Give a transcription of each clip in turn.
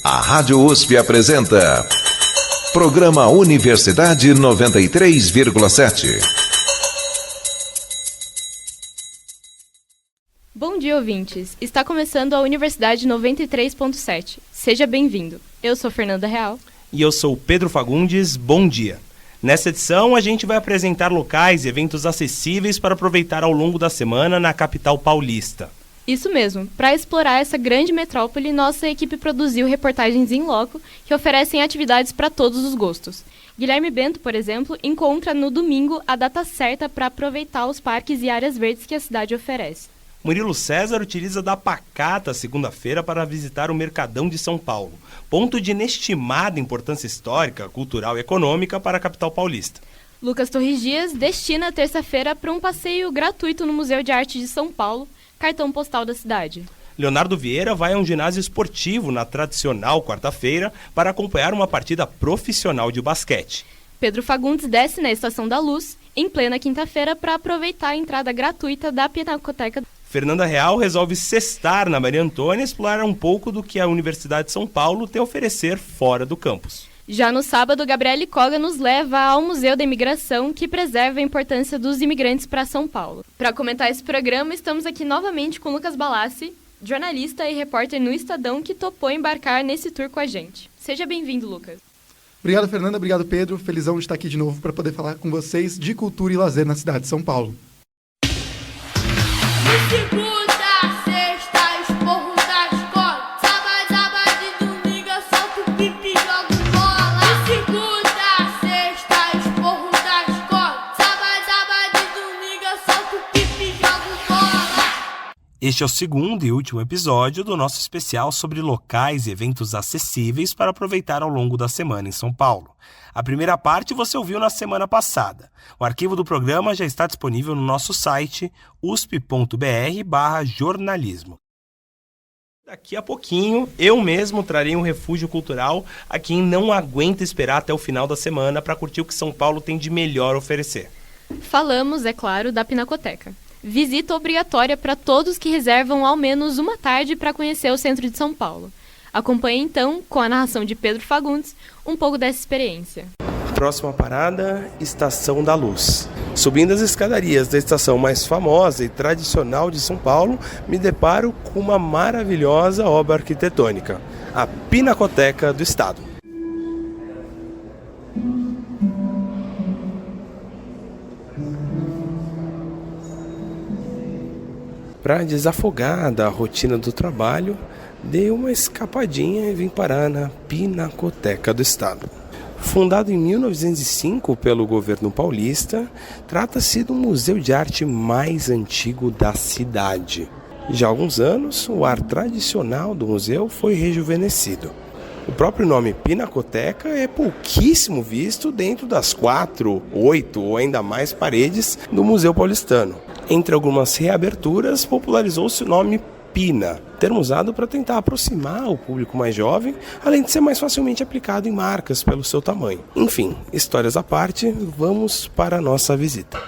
A Rádio USP apresenta Programa Universidade 93,7. Bom dia, ouvintes! Está começando a Universidade 93,7. Seja bem-vindo. Eu sou Fernanda Real. E eu sou Pedro Fagundes. Bom dia! Nessa edição, a gente vai apresentar locais e eventos acessíveis para aproveitar ao longo da semana na capital paulista. Isso mesmo. Para explorar essa grande metrópole, nossa equipe produziu reportagens in loco que oferecem atividades para todos os gostos. Guilherme Bento, por exemplo, encontra no domingo a data certa para aproveitar os parques e áreas verdes que a cidade oferece. Murilo César utiliza da pacata segunda-feira para visitar o Mercadão de São Paulo, ponto de inestimada importância histórica, cultural e econômica para a capital paulista. Lucas Torres Dias destina a terça-feira para um passeio gratuito no Museu de Arte de São Paulo, cartão postal da cidade. Leonardo Vieira vai a um ginásio esportivo na tradicional quarta-feira para acompanhar uma partida profissional de basquete. Pedro Fagundes desce na Estação da Luz, em plena quinta-feira, para aproveitar a entrada gratuita da Pinacoteca. Fernanda Real resolve sextar na Maria Antônia e explorar um pouco do que a Universidade de São Paulo tem a oferecer fora do campus. Já no sábado, Gabriele Koga nos leva ao Museu da Imigração, que preserva a importância dos imigrantes para São Paulo. Para comentar esse programa, estamos aqui novamente com Lucas Balassi, jornalista e repórter no Estadão, que topou embarcar nesse tour com a gente. Seja bem-vindo, Lucas. Obrigado, Fernanda. Obrigado, Pedro. Felizão de estar aqui de novo para poder falar com vocês de cultura e lazer na cidade de São Paulo. Este é o segundo e último episódio do nosso especial sobre locais e eventos acessíveis para aproveitar ao longo da semana em São Paulo. A primeira parte você ouviu na semana passada. O arquivo do programa já está disponível no nosso site usp.br/jornalismo. Daqui a pouquinho, eu mesmo trarei um refúgio cultural a quem não aguenta esperar até o final da semana para curtir o que São Paulo tem de melhor a oferecer. Falamos, é claro, da Pinacoteca. Visita obrigatória para todos que reservam ao menos uma tarde para conhecer o centro de São Paulo. Acompanhe então, com a narração de Pedro Fagundes, um pouco dessa experiência. Próxima parada, Estação da Luz. Subindo as escadarias da estação mais famosa e tradicional de São Paulo, me deparo com uma maravilhosa obra arquitetônica, a Pinacoteca do Estado. Para desafogar da rotina do trabalho, dei uma escapadinha e vim parar na Pinacoteca do Estado. Fundado em 1905 pelo governo paulista, trata-se do museu de arte mais antigo da cidade. Já há alguns anos, o ar tradicional do museu foi rejuvenescido. O próprio nome Pinacoteca é pouquíssimo visto dentro das 4, 8 ou ainda mais paredes do Museu Paulistano. Entre algumas reaberturas, popularizou-se o nome Pina, termo usado para tentar aproximar o público mais jovem, além de ser mais facilmente aplicado em marcas pelo seu tamanho. Enfim, histórias à parte, vamos para a nossa visita.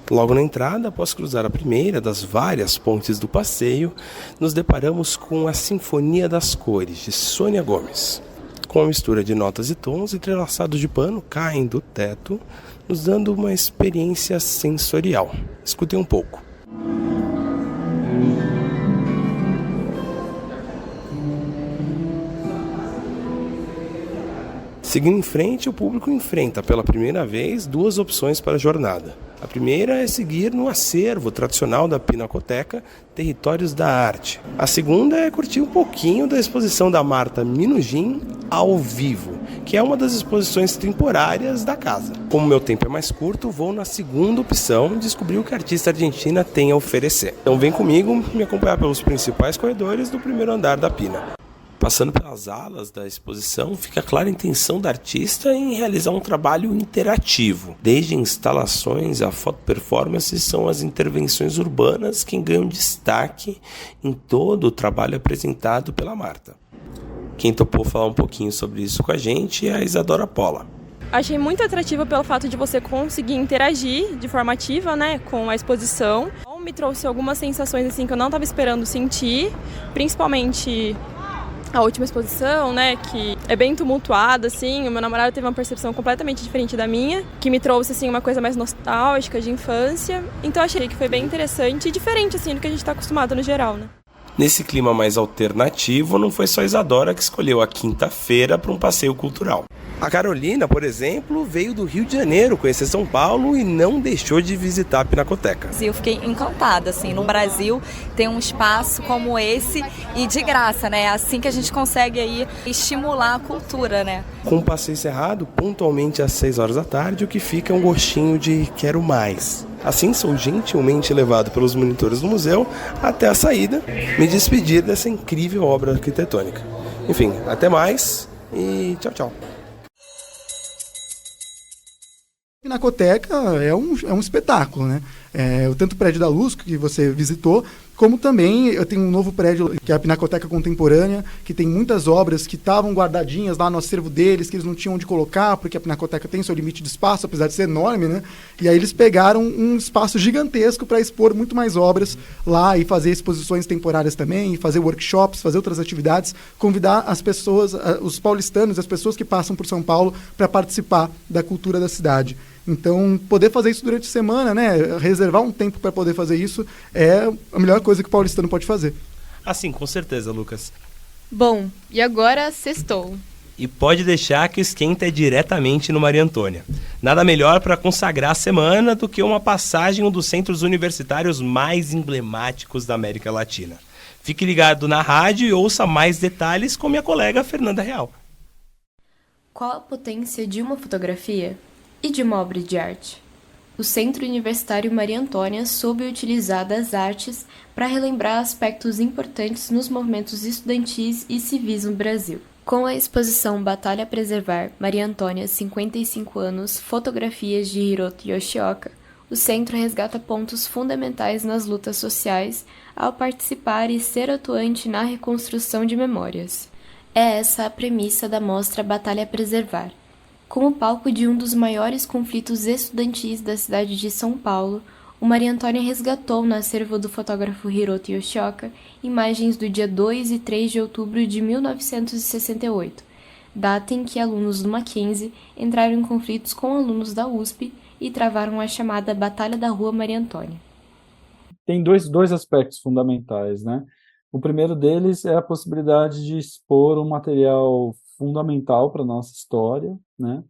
Logo na entrada, após cruzar a primeira das várias pontes do passeio, nos deparamos com a Sinfonia das Cores, de Sônia Gomes. Com a mistura de notas e tons entrelaçados de pano caem do teto, nos dando uma experiência sensorial. Escutem um pouco. Seguindo em frente, o público enfrenta pela primeira vez duas opções para a jornada. A primeira é seguir no acervo tradicional da Pinacoteca, Territórios da Arte. A segunda é curtir um pouquinho da exposição da Marta Minujín ao vivo, que é uma das exposições temporárias da casa. Como meu tempo é mais curto, vou na segunda opção descobrir o que a artista argentina tem a oferecer. Então vem comigo me acompanhar pelos principais corredores do primeiro andar da Pina. Passando pelas alas da exposição, fica clara a intenção da artista em realizar um trabalho interativo. Desde instalações a foto performances, são as intervenções urbanas que ganham destaque em todo o trabalho apresentado pela Marta. Quem topou falar um pouquinho sobre isso com a gente é a Isadora Pola. Achei muito atrativo pelo fato de você conseguir interagir de forma ativa, né, com a exposição. Me trouxe algumas sensações assim que eu não estava esperando sentir, principalmente a última exposição, né, que é bem tumultuada, assim. O meu namorado teve uma percepção completamente diferente da minha, que me trouxe assim uma coisa mais nostálgica de infância. Então achei que foi bem interessante e diferente assim do que a gente está acostumado no geral, né. Nesse clima mais alternativo, não foi só Isadora que escolheu a quinta-feira para um passeio cultural. A Carolina, por exemplo, veio do Rio de Janeiro conhecer São Paulo e não deixou de visitar a Pinacoteca. Eu fiquei encantada, assim, no Brasil tem um espaço como esse e de graça, né? Assim que a gente consegue aí estimular a cultura, né? Com o passeio encerrado, pontualmente às 6 horas da tarde, o que fica é um gostinho de quero mais. Assim, sou gentilmente levado pelos monitores do museu até a saída, me despedir dessa incrível obra arquitetônica. Enfim, até mais e tchau, tchau. A Pinacoteca é um espetáculo, né? Tanto o Prédio da Luz, que você visitou, como também eu tenho um novo prédio, que é a Pinacoteca Contemporânea, que tem muitas obras que estavam guardadinhas lá no acervo deles, que eles não tinham onde colocar, porque a Pinacoteca tem seu limite de espaço, apesar de ser enorme, né? E aí eles pegaram um espaço gigantesco para expor muito mais obras lá e fazer exposições temporárias também, e fazer workshops, fazer outras atividades, convidar as pessoas, os paulistanos, as pessoas que passam por São Paulo para participar da cultura da cidade. Então, poder fazer isso durante a semana, né? Reservar um tempo para poder fazer isso é a melhor coisa que o paulistano pode fazer. Assim, com certeza, Lucas. Bom, e agora sextou. E pode deixar que o esquenta é diretamente no Maria Antônia. Nada melhor para consagrar a semana do que uma passagem em um dos centros universitários mais emblemáticos da América Latina. Fique ligado na rádio e ouça mais detalhes com minha colega Fernanda Real. Qual a potência de uma fotografia? E de uma obra de arte? O Centro Universitário Maria Antônia soube utilizar das artes para relembrar aspectos importantes nos movimentos estudantis e civis no Brasil. Com a exposição Batalha a Preservar, Maria Antônia, 55 anos, fotografias de Hiroto Yoshioka, o centro resgata pontos fundamentais nas lutas sociais ao participar e ser atuante na reconstrução de memórias. É essa a premissa da mostra Batalha a Preservar. Como palco de um dos maiores conflitos estudantis da cidade de São Paulo, o Maria Antônia resgatou no acervo do fotógrafo Hiroto Yoshioka imagens do dia 2 e 3 de outubro de 1968, data em que alunos do Mackenzie entraram em conflitos com alunos da USP e travaram a chamada Batalha da Rua Maria Antônia. Tem dois aspectos fundamentais, né? O primeiro deles é a possibilidade de expor um material fundamental para a nossa história, né?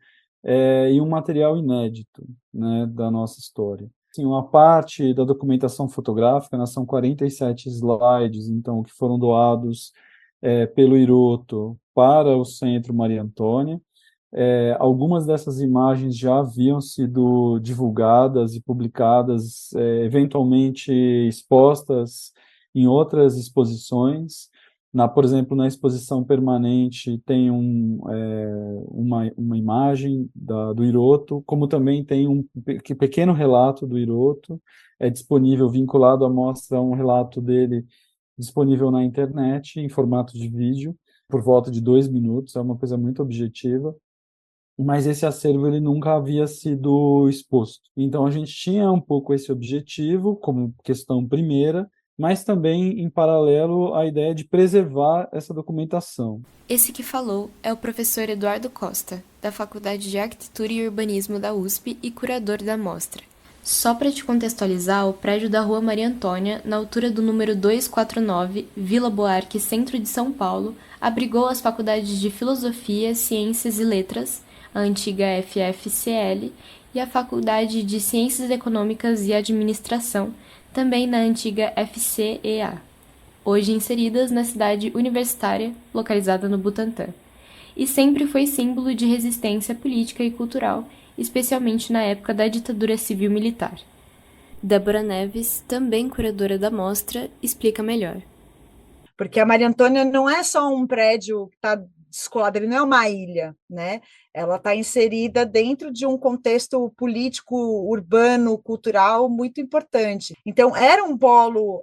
E um material inédito, né, da nossa história. Assim, uma parte da documentação fotográfica, né, são 47 slides, então, que foram doados pelo Hiroto para o Centro Maria Antônia. Algumas dessas imagens já haviam sido divulgadas e publicadas, eventualmente expostas em outras exposições. Por exemplo, na exposição permanente tem uma imagem do Hiroto, como também tem um pequeno relato do Hiroto, disponível, vinculado à mostra, um relato dele disponível na internet, em formato de vídeo, por volta de 2 minutos, é uma coisa muito objetiva, mas esse acervo ele nunca havia sido exposto. Então a gente tinha um pouco esse objetivo como questão primeira, mas também, em paralelo, a ideia de preservar essa documentação. Esse que falou é o professor Eduardo Costa, da Faculdade de Arquitetura e Urbanismo da USP e curador da mostra. Só para te contextualizar, o prédio da Rua Maria Antônia, na altura do número 249, Vila Buarque, centro de São Paulo, abrigou as faculdades de Filosofia, Ciências e Letras, a antiga FFCL, e a Faculdade de Ciências Econômicas e Administração, também na antiga FCEA, hoje inseridas na cidade universitária, localizada no Butantã, e sempre foi símbolo de resistência política e cultural, especialmente na época da ditadura civil-militar. Débora Neves, também curadora da mostra, explica melhor. Porque a Maria Antônia não é só um prédio que está descolada, ele não é uma ilha, né? Ela está inserida dentro de um contexto político, urbano, cultural muito importante. Então, era um polo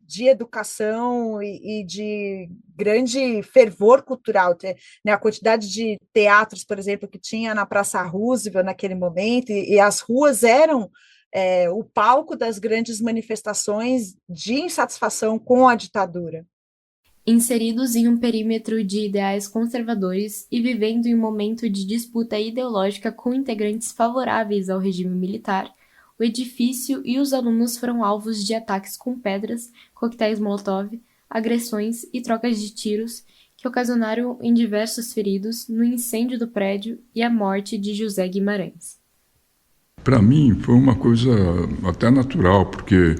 de educação e de grande fervor cultural, né? A quantidade de teatros, por exemplo, que tinha na Praça Roosevelt naquele momento, e as ruas eram o palco das grandes manifestações de insatisfação com a ditadura. Inseridos em um perímetro de ideais conservadores e vivendo em um momento de disputa ideológica com integrantes favoráveis ao regime militar, o edifício e os alunos foram alvos de ataques com pedras, coquetéis Molotov, agressões e trocas de tiros que ocasionaram em diversos feridos no incêndio do prédio e a morte de José Guimarães. Para mim foi uma coisa até natural, porque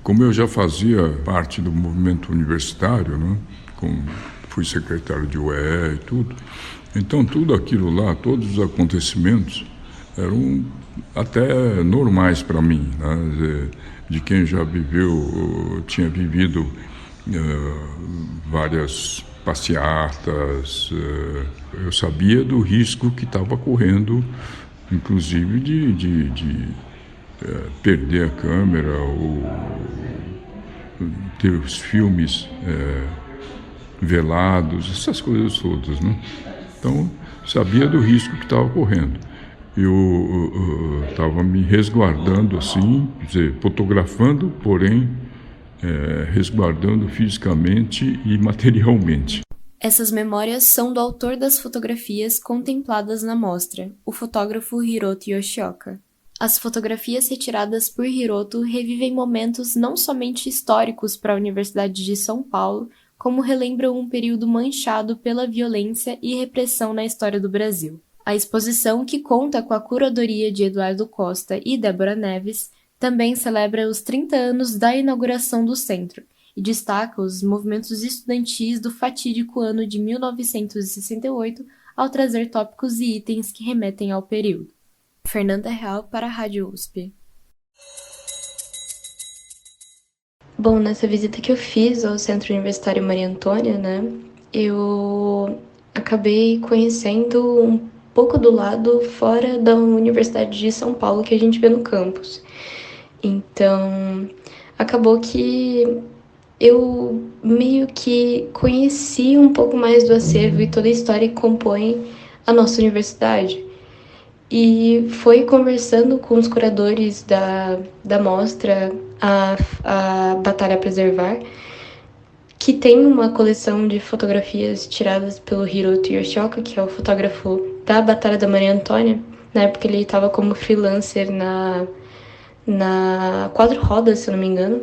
como eu já fazia parte do movimento universitário, né, fui secretário de UE e tudo, então tudo aquilo lá, todos os acontecimentos eram até normais para mim, né, de quem já tinha vivido várias passeatas, eu sabia do risco que estava correndo, inclusive de perder a câmera ou ter os filmes velados, essas coisas todas, né? Então, sabia do risco que estava correndo. Eu estava me resguardando assim, quer dizer, fotografando, porém resguardando fisicamente e materialmente. Essas memórias são do autor das fotografias contempladas na mostra, o fotógrafo Hiroto Yoshioka. As fotografias retiradas por Hiroto revivem momentos não somente históricos para a Universidade de São Paulo, como relembram um período manchado pela violência e repressão na história do Brasil. A exposição, que conta com a curadoria de Eduardo Costa e Débora Neves, também celebra os 30 anos da inauguração do centro e destaca os movimentos estudantis do fatídico ano de 1968 ao trazer tópicos e itens que remetem ao período. Fernanda Real para a Rádio USP. Bom, nessa visita que eu fiz ao Centro Universitário Maria Antônia, né, eu acabei conhecendo um pouco do lado fora da Universidade de São Paulo que a gente vê no campus. Então, acabou que eu meio que conheci um pouco mais do acervo e toda a história que compõe a nossa universidade. E foi conversando com os curadores da mostra a Batalha a Preservar, que tem uma coleção de fotografias tiradas pelo Hiroto Yoshioka, que é o fotógrafo da Batalha da Maria Antônia. Na época ele estava como freelancer na Quatro Rodas, se eu não me engano.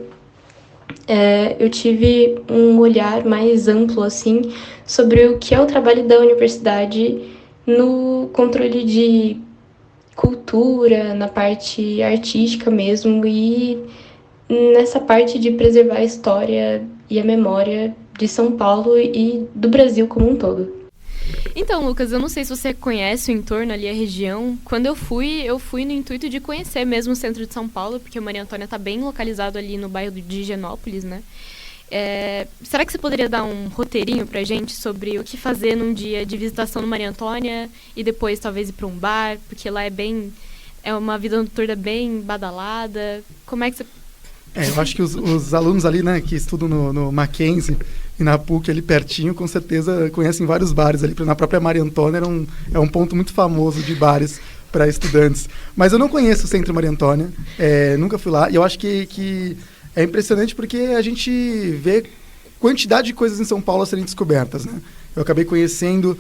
Eu tive um olhar mais amplo assim sobre o que é o trabalho da universidade no controle de cultura, na parte artística mesmo, e nessa parte de preservar a história e a memória de São Paulo e do Brasil como um todo. Então, Lucas, eu não sei se você conhece o entorno ali, a região. Quando eu fui no intuito de conhecer mesmo o centro de São Paulo, porque o Maria Antônia está bem localizado ali no bairro de Higienópolis, né? Será que você poderia dar um roteirinho pra gente sobre o que fazer num dia de visitação no Maria Antônia e depois talvez ir para um bar, porque lá é uma vida noturna bem badalada. Como é que você... Eu acho que os alunos ali, né, que estudam no Mackenzie e na PUC ali pertinho, com certeza conhecem vários bares ali. Na própria Maria Antônia é um ponto muito famoso de bares para estudantes. Mas eu não conheço o Centro Maria Antônia, nunca fui lá, e eu acho que é impressionante porque a gente vê quantidade de coisas em São Paulo a serem descobertas, né? Eu acabei conhecendo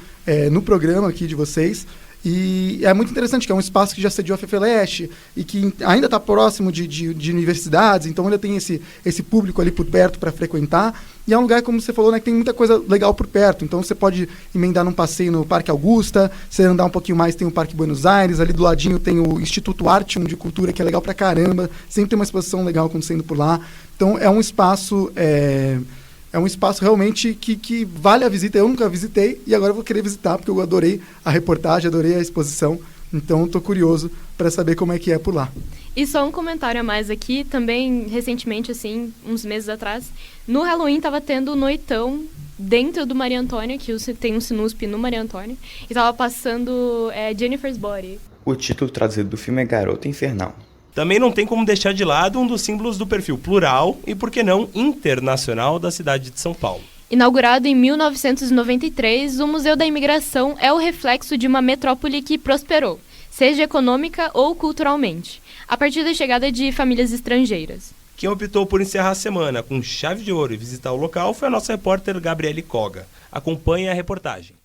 no programa aqui de vocês, e é muito interessante que é um espaço que já sediou a FEFELESH e que ainda está próximo de universidades, então ainda tem esse público ali por perto para frequentar, e é um lugar, como você falou, né, que tem muita coisa legal por perto, então você pode emendar num passeio no Parque Augusta, você andar um pouquinho mais tem o Parque Buenos Aires, ali do ladinho tem o Instituto Artium de Cultura, que é legal pra caramba, sempre tem uma exposição legal acontecendo por lá, então é um espaço realmente que vale a visita. Eu nunca visitei e agora eu vou querer visitar, porque eu adorei a reportagem, adorei a exposição. Então, estou curioso para saber como é que é por lá. E só um comentário a mais aqui, também recentemente, assim, uns meses atrás, no Halloween estava tendo noitão dentro do Maria Antônia, que tem um Sinusp no Maria Antônia, e tava passando Jennifer's Body. O título traduzido do filme é Garota Infernal. Também não tem como deixar de lado um dos símbolos do perfil plural e, por que não, internacional da cidade de São Paulo. Inaugurado em 1993, o Museu da Imigração é o reflexo de uma metrópole que prosperou, seja econômica ou culturalmente, a partir da chegada de famílias estrangeiras. Quem optou por encerrar a semana com chave de ouro e visitar o local foi a nossa repórter Gabriele Koga. Acompanhe a reportagem.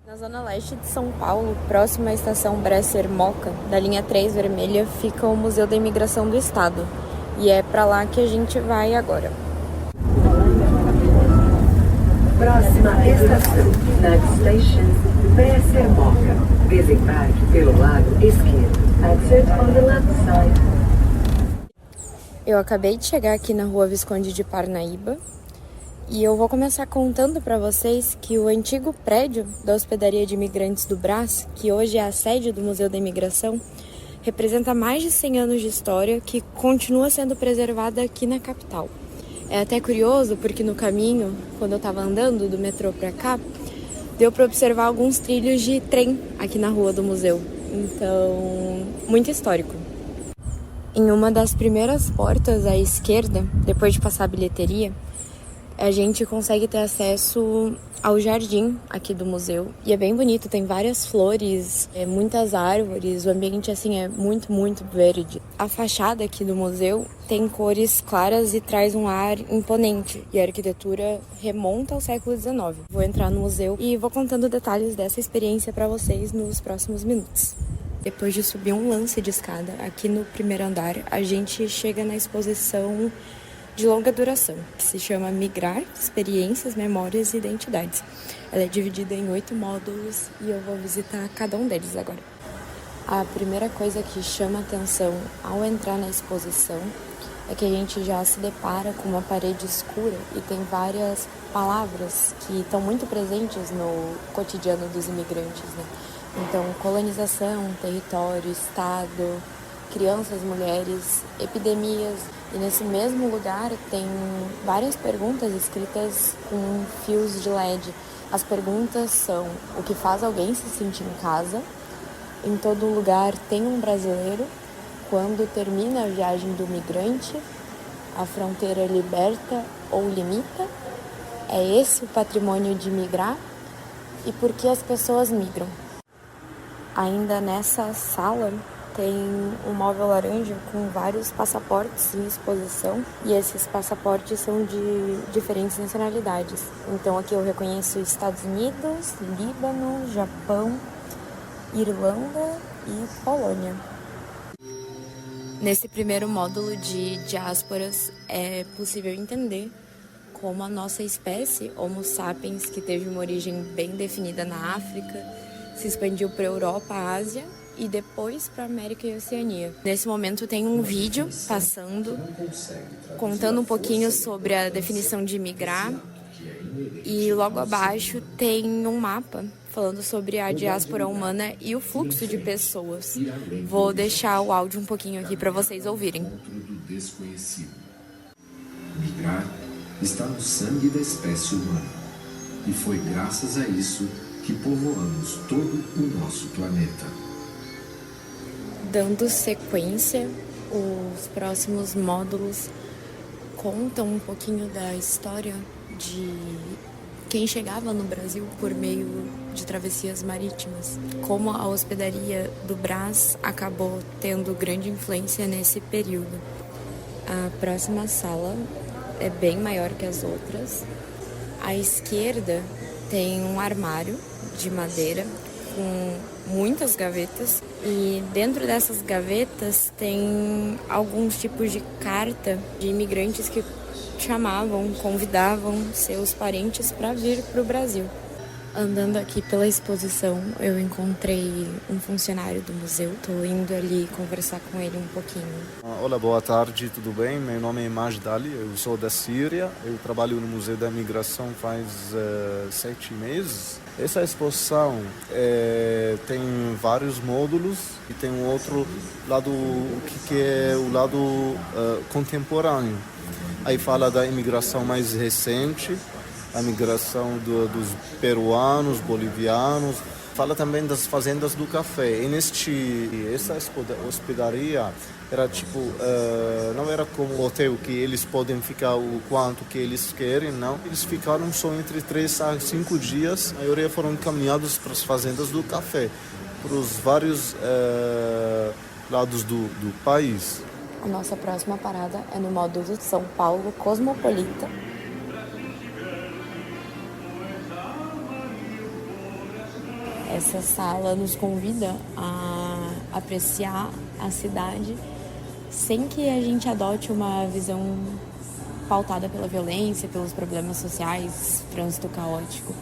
Na zona leste de São Paulo, próximo à estação Bresser-Moca, da linha 3 vermelha, fica o Museu da Imigração do Estado. E é para lá que a gente vai agora. Próxima estação, next station, Bresser-Moca. Desembarque pelo lado esquerdo. Exit on the left side. Eu acabei de chegar aqui na Rua Visconde de Parnaíba e eu vou começar contando para vocês que o antigo prédio da Hospedaria de Imigrantes do Brás, que hoje é a sede do Museu da Imigração, representa mais de 100 anos de história que continua sendo preservada aqui na capital. É até curioso porque no caminho, quando eu estava andando do metrô para cá, deu para observar alguns trilhos de trem aqui na rua do museu. Então, muito histórico. Em uma das primeiras portas à esquerda, depois de passar a bilheteria, a gente consegue ter acesso ao jardim aqui do museu. E é bem bonito, tem várias flores, muitas árvores, o ambiente assim é muito, muito verde. A fachada aqui do museu tem cores claras e traz um ar imponente. E a arquitetura remonta ao século XIX. Vou entrar no museu e vou contando detalhes dessa experiência para vocês nos próximos minutos. Depois de subir um lance de escada aqui no primeiro andar, a gente chega na exposição de longa duração, que se chama Migrar, Experiências, Memórias e Identidades. Ela é dividida em 8 módulos e eu vou visitar cada um deles agora. A primeira coisa que chama atenção ao entrar na exposição é que a gente já se depara com uma parede escura e tem várias palavras que estão muito presentes no cotidiano dos imigrantes, né? Então, colonização, território, Estado, crianças, mulheres, epidemias. E nesse mesmo lugar tem várias perguntas escritas com fios de LED. As perguntas são: o que faz alguém se sentir em casa? Em todo lugar tem um brasileiro? Quando termina a viagem do migrante? A fronteira liberta ou limita? É esse o patrimônio de migrar? E por que as pessoas migram? Ainda nessa sala tem um móvel laranja com vários passaportes em exposição e esses passaportes são de diferentes nacionalidades. Então aqui eu reconheço Estados Unidos, Líbano, Japão, Irlanda e Polônia. Nesse primeiro módulo de diásporas é possível entender como a nossa espécie, Homo sapiens, que teve uma origem bem definida na África, se expandiu para a Europa, a Ásia e depois para a América e Oceania. Nesse momento tem um vídeo passando, contando um pouquinho sobre a definição de migrar e logo abaixo tem um mapa falando sobre a diáspora humana e o fluxo de pessoas. Vou deixar o áudio um pouquinho aqui para vocês ouvirem. Migrar está no sangue da espécie humana e foi graças a isso que povoamos todo o nosso planeta. Dando sequência, os próximos módulos contam um pouquinho da história de quem chegava no Brasil por meio de travessias marítimas. Como a hospedaria do Brás acabou tendo grande influência nesse período. A próxima sala é bem maior que as outras. À esquerda tem um armário de madeira com muitas gavetas e dentro dessas gavetas tem alguns tipos de carta de imigrantes que chamavam, convidavam seus parentes para vir para o Brasil. Andando aqui pela exposição, eu encontrei um funcionário do museu. Estou indo ali conversar com ele um pouquinho. Olá, boa tarde, tudo bem? Meu nome é Majd Ali, eu sou da Síria. Eu trabalho no Museu da Imigração faz 7 meses. Essa exposição tem vários módulos e tem um outro lado que é o lado contemporâneo. Aí fala da imigração mais recente a migração dos peruanos, bolivianos. Fala também das fazendas do café. E essa hospedaria era tipo, não era como um hotel que eles podem ficar o quanto que eles querem, não. Eles ficaram só entre 3 a 5 dias. A maioria foram encaminhados para as fazendas do café, para os vários lados do país. A nossa próxima parada é no módulo São Paulo Cosmopolita. Essa sala nos convida a apreciar a cidade sem que a gente adote uma visão pautada pela violência, pelos problemas sociais, trânsito caótico,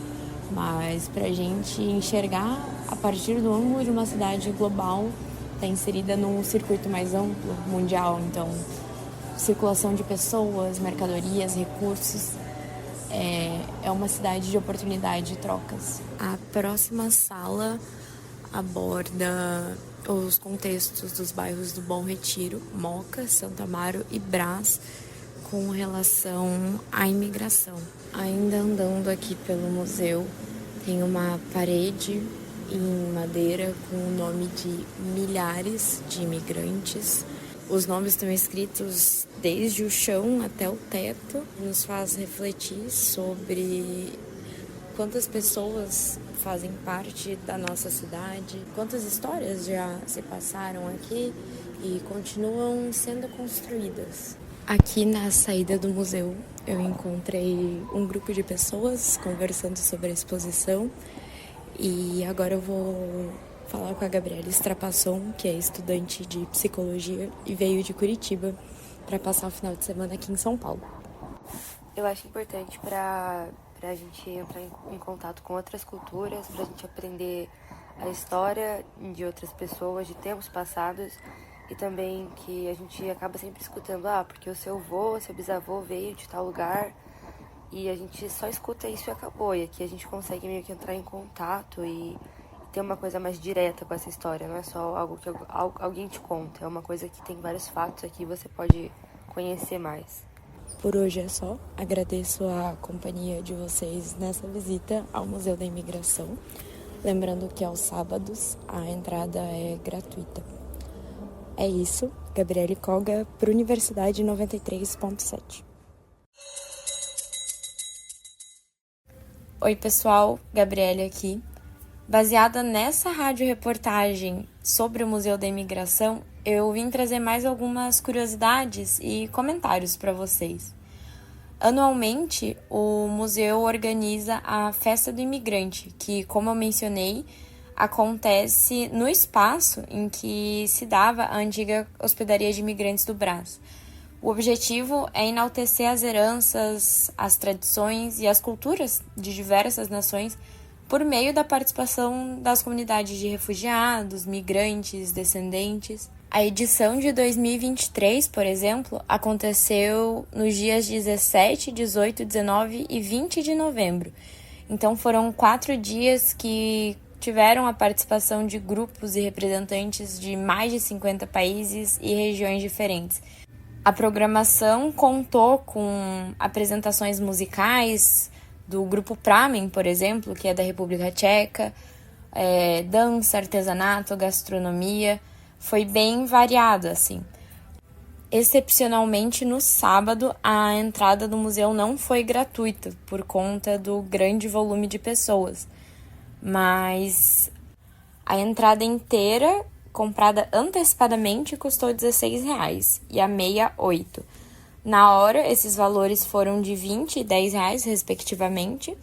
mas para a gente enxergar a partir do ângulo de uma cidade global, está inserida num circuito mais amplo, mundial. Então, circulação de pessoas, mercadorias, recursos. É uma cidade de oportunidade e trocas. A próxima sala aborda os contextos dos bairros do Bom Retiro, Moca, Santo Amaro e Brás, com relação à imigração. Ainda andando aqui pelo museu, tem uma parede em madeira com o nome de milhares de imigrantes. Os nomes estão escritos desde o chão até o teto. Nos faz refletir sobre quantas pessoas fazem parte da nossa cidade, quantas histórias já se passaram aqui e continuam sendo construídas. Aqui na saída do museu eu encontrei um grupo de pessoas conversando sobre a exposição e agora eu vou falar com a Gabriela Strapasson, que é estudante de psicologia e veio de Curitiba para passar o final de semana aqui em São Paulo. Eu acho importante para a gente entrar em contato com outras culturas, para a gente aprender a história de outras pessoas, de tempos passados, e também que a gente acaba sempre escutando, porque o seu avô, seu bisavô veio de tal lugar, e a gente só escuta isso e acabou. E aqui a gente consegue meio que entrar em contato e ter uma coisa mais direta com essa história, não é só algo que alguém te conta, é uma coisa que tem vários fatos aqui, você pode conhecer mais. Por hoje é só, agradeço a companhia de vocês nessa visita ao Museu da Imigração, lembrando que aos sábados a entrada é gratuita. É isso, Gabriele Koga para a Universidade 93.7. Oi pessoal, Gabriele aqui. Baseada nessa rádio-reportagem sobre o Museu da Imigração, eu vim trazer mais algumas curiosidades e comentários para vocês. Anualmente, o museu organiza a Festa do Imigrante, que, como eu mencionei, acontece no espaço em que se dava a antiga hospedaria de imigrantes do Brás. O objetivo é enaltecer as heranças, as tradições e as culturas de diversas nações por meio da participação das comunidades de refugiados, migrantes, descendentes. A edição de 2023, por exemplo, aconteceu nos dias 17, 18, 19 e 20 de novembro. Então foram 4 dias que tiveram a participação de grupos e representantes de mais de 50 países e regiões diferentes. A programação contou com apresentações musicais do grupo Pramen, por exemplo, que é da República Tcheca, dança, artesanato, gastronomia, foi bem variado, assim. Excepcionalmente, no sábado, a entrada do museu não foi gratuita, por conta do grande volume de pessoas, mas a entrada inteira, comprada antecipadamente, custou R$16 e a meia, R$8. Na hora, esses valores foram de R$20 e R$10, respectivamente,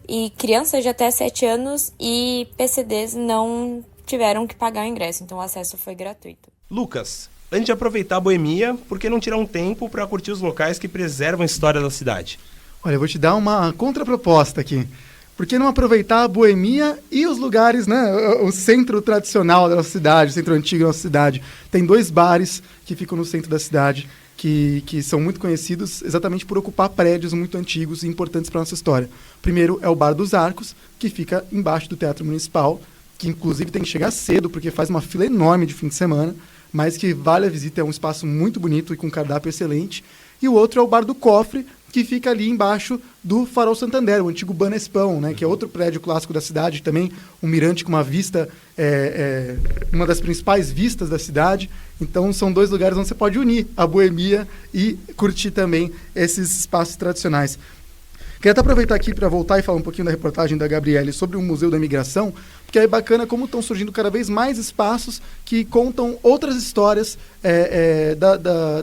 e crianças de até 7 anos e PCDs não tiveram que pagar o ingresso, então o acesso foi gratuito. Lucas, antes de aproveitar a boemia, por que não tirar um tempo para curtir os locais que preservam a história da cidade? Olha, eu vou te dar uma contraproposta aqui. Por que não aproveitar a boemia e os lugares, né? O centro tradicional da nossa cidade, o centro antigo da nossa cidade. Tem 2 bares que ficam no centro da cidade, que são muito conhecidos exatamente por ocupar prédios muito antigos e importantes para a nossa história. O primeiro é o Bar dos Arcos, que fica embaixo do Teatro Municipal, que inclusive tem que chegar cedo, porque faz uma fila enorme de fim de semana, mas que vale a visita, é um espaço muito bonito e com cardápio excelente. e o outro é o Bar do Cofre, que fica ali embaixo do Farol Santander, o antigo Banespão, né, que é outro prédio clássico da cidade, também um mirante com uma vista, uma das principais vistas da cidade. Então são 2 lugares onde você pode unir a boemia e curtir também esses espaços tradicionais. Queria até aproveitar aqui para voltar e falar um pouquinho da reportagem da Gabriele sobre o Museu da Imigração, porque é bacana como estão surgindo cada vez mais espaços que contam outras histórias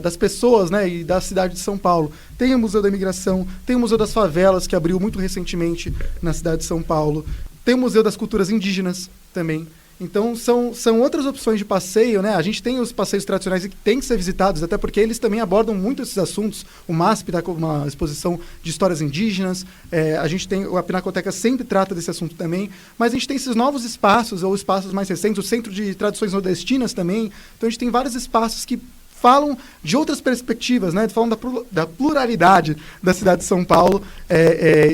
das pessoas, né, e da cidade de São Paulo. Tem o Museu da Imigração, tem o Museu das Favelas, que abriu muito recentemente na cidade de São Paulo, tem o Museu das Culturas Indígenas também. Então, são outras opções de passeio, né? A gente tem os passeios tradicionais que têm que ser visitados, até porque eles também abordam muito esses assuntos. O MASP está com uma exposição de histórias indígenas, a Pinacoteca sempre trata desse assunto também, mas a gente tem esses novos espaços, ou espaços mais recentes, o Centro de Tradições Nordestinas também. Então, a gente tem vários espaços que falam de outras perspectivas, né? Falam da pluralidade da cidade de São Paulo,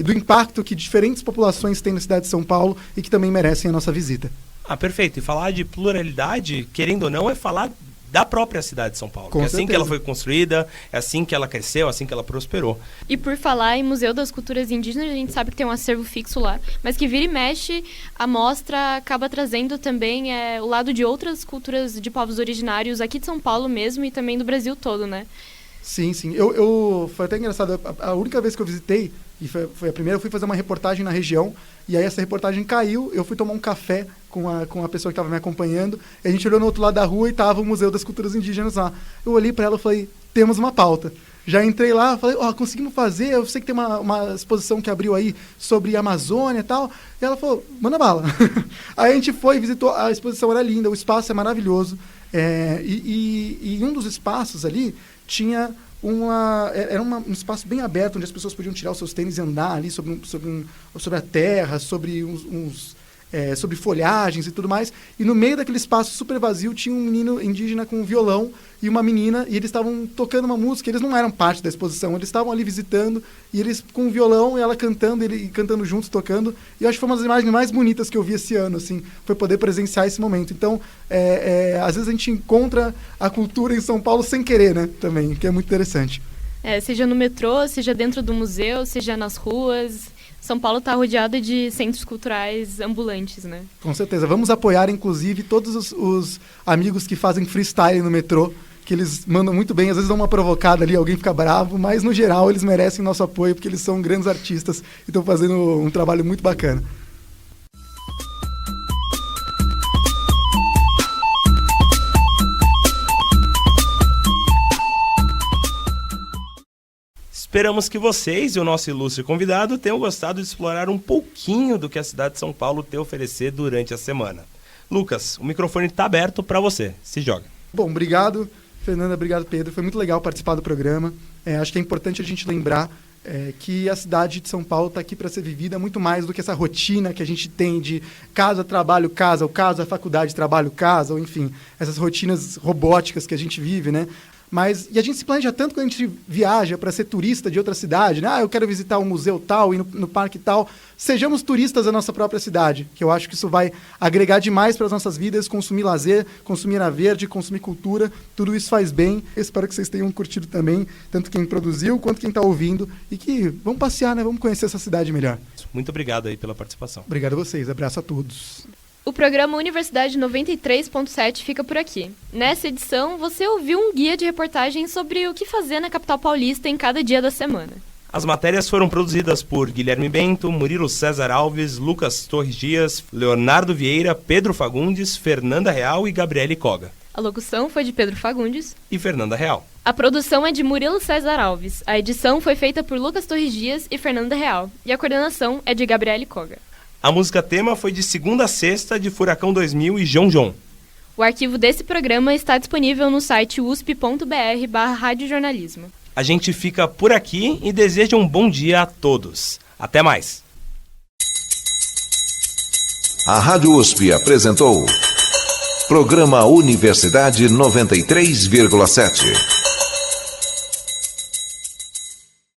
do impacto que diferentes populações têm na cidade de São Paulo e que também merecem a nossa visita. Ah, perfeito. E falar de pluralidade, querendo ou não, é falar da própria cidade de São Paulo. É assim que ela foi construída, é assim que ela cresceu, é assim que ela prosperou. E por falar em Museu das Culturas Indígenas, a gente sabe que tem um acervo fixo lá, mas que vira e mexe, a mostra acaba trazendo também o lado de outras culturas de povos originários aqui de São Paulo mesmo e também do Brasil todo, né? Sim. Foi até engraçado. A única vez que eu visitei, e foi a primeira, eu fui fazer uma reportagem na região, e aí essa reportagem caiu, eu fui tomar um café com a pessoa que estava me acompanhando, e a gente olhou no outro lado da rua e estava o Museu das Culturas Indígenas lá. Eu olhei para ela e falei, temos uma pauta. Já entrei lá, falei, conseguimos fazer, eu sei que tem uma exposição que abriu aí sobre a Amazônia e tal. E ela falou, manda bala. Aí a gente foi, visitou, a exposição era linda, o espaço é maravilhoso. E um dos espaços ali tinha era um espaço bem aberto, onde as pessoas podiam tirar os seus tênis e andar ali sobre a terra, sobre folhagens e tudo mais. E no meio daquele espaço super vazio tinha um menino indígena com um violão e uma menina, e eles estavam tocando uma música. Eles não eram parte da exposição, eles estavam ali visitando, e eles com um violão e ela cantando, ele cantando juntos, tocando. E eu acho que foi uma das imagens mais bonitas que eu vi esse ano, assim, foi poder presenciar esse momento. Então, às vezes a gente encontra a cultura em São Paulo sem querer, né, também, que é muito interessante. Seja no metrô, seja dentro do museu, seja nas ruas. São Paulo está rodeado de centros culturais ambulantes, né? Com certeza. Vamos apoiar, inclusive, todos os amigos que fazem freestyle no metrô, que eles mandam muito bem. Às vezes dão uma provocada ali, alguém fica bravo, mas, no geral, eles merecem nosso apoio, porque eles são grandes artistas e estão fazendo um trabalho muito bacana. Esperamos que vocês e o nosso ilustre convidado tenham gostado de explorar um pouquinho do que a cidade de São Paulo tem a oferecer durante a semana. Lucas, o microfone está aberto para você. Se joga. Bom, obrigado, Fernanda, obrigado, Pedro. Foi muito legal participar do programa. Acho que é importante a gente lembrar que a cidade de São Paulo está aqui para ser vivida muito mais do que essa rotina que a gente tem de casa, trabalho, casa, ou casa, faculdade, trabalho, casa, ou enfim, essas rotinas robóticas que a gente vive, né? E a gente se planeja tanto quando a gente viaja para ser turista de outra cidade, né? Eu quero visitar um museu tal, ir no parque tal. Sejamos turistas da nossa própria cidade, que eu acho que isso vai agregar demais para as nossas vidas, consumir lazer, consumir ar verde, consumir cultura, tudo isso faz bem. Eu espero que vocês tenham curtido também, tanto quem produziu quanto quem está ouvindo, e que vamos passear, né? Vamos conhecer essa cidade melhor. Muito obrigado aí pela participação. Obrigado a vocês, abraço a todos. O programa Universidade 93.7 fica por aqui. Nessa edição, você ouviu um guia de reportagem sobre o que fazer na capital paulista em cada dia da semana. As matérias foram produzidas por Guilherme Bento, Murilo César Alves, Lucas Torres Dias, Leonardo Vieira, Pedro Fagundes, Fernanda Real e Gabriele Koga. A locução foi de Pedro Fagundes e Fernanda Real. A produção é de Murilo César Alves. A edição foi feita por Lucas Torres Dias e Fernanda Real. E a coordenação é de Gabriele Koga. A música tema foi de segunda a sexta de Furacão 2000 e João João. O arquivo desse programa está disponível no site usp.br/radiojornalismo. A gente fica por aqui e deseja um bom dia a todos. Até mais. A Rádio USP apresentou Programa Universidade 93,7.